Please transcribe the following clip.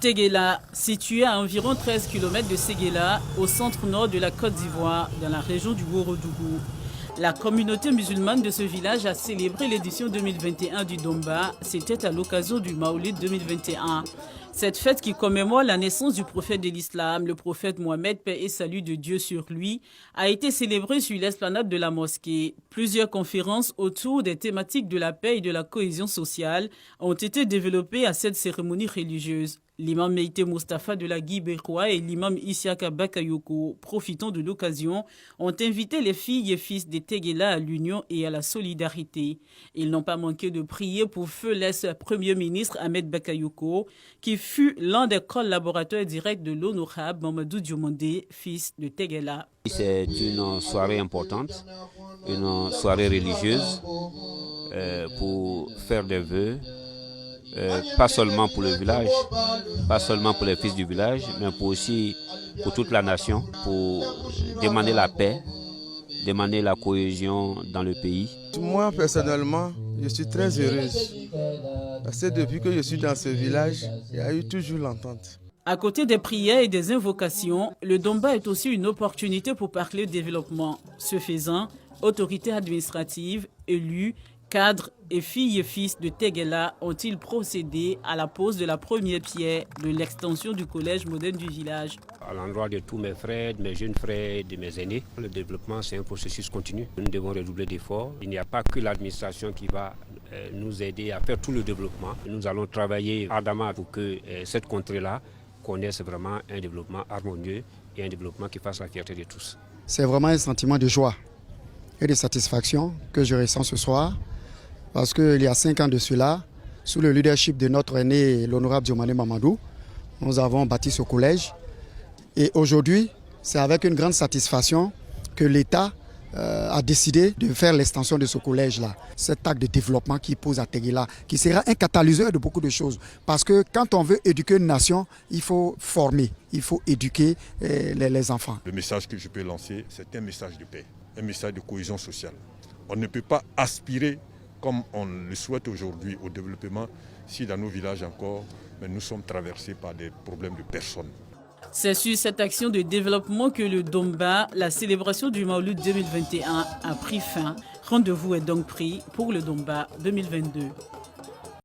Téguéla, situé à environ 13 km de Séguéla, au centre-nord de la Côte d'Ivoire, dans la région du Ouorodougou. La communauté musulmane de ce village a célébré l'édition 2021 du Domba. C'était à l'occasion du Maoulid 2021. Cette fête qui commémore la naissance du prophète de l'islam, le prophète Mohammed, paix et salut de Dieu sur lui, a été célébrée sur l'esplanade de la mosquée. Plusieurs conférences autour des thématiques de la paix et de la cohésion sociale ont été développées à cette cérémonie religieuse. L'imam Meïté Mustafa de la Guibérois et l'imam Isiaka Bakayoko, profitant de l'occasion, ont invité les filles et fils des Téguéla à l'union et à la solidarité. Ils n'ont pas manqué de prier pour feu l'ex-premier ministre Ahmed Bakayoko, qui fut l'un des collaborateurs directs de l'honorable Mamadou Diomandé, fils de Téguéla. C'est une soirée importante, une soirée religieuse pour faire des vœux. Pas seulement pour le village, pas seulement pour les fils du village, mais aussi pour toute la nation, pour demander la paix, demander la cohésion dans le pays. Moi, personnellement, je suis très heureuse. Parce que depuis que je suis dans ce village, il y a eu toujours l'entente. À côté des prières et des invocations, le Domba est aussi une opportunité pour parler développement. Ce faisant, autorités administratives, élus, cadres et filles et fils de Téguéla ont-ils procédé à la pose de la première pierre de l'extension du collège moderne du village. À l'endroit de tous mes frères, de mes jeunes frères et de mes aînés, le développement c'est un processus continu. Nous devons redoubler d'efforts. Il n'y a pas que l'administration qui va nous aider à faire tout le développement. Nous allons travailler ardemment pour que cette contrée-là connaisse vraiment un développement harmonieux et un développement qui fasse la fierté de tous. C'est vraiment un sentiment de joie et de satisfaction que je ressens ce soir. Parce qu'il y a 5 ans de cela, sous le leadership de notre aîné, l'honorable Diomandé Mamadou, nous avons bâti ce collège. Et aujourd'hui, c'est avec une grande satisfaction que l'État a décidé de faire l'extension de ce collège-là. Cet acte de développement qui pose à Téguéla, qui sera un catalyseur de beaucoup de choses. Parce que quand on veut éduquer une nation, il faut former, il faut éduquer les enfants. Le message que je peux lancer, c'est un message de paix, un message de cohésion sociale. On ne peut pas aspirer comme on le souhaite aujourd'hui au développement, si dans nos villages encore, mais nous sommes traversés par des problèmes de personnes. C'est sur cette action de développement que le Domba, la célébration du Maouloud 2021, a pris fin. Rendez-vous est donc pris pour le Domba 2022.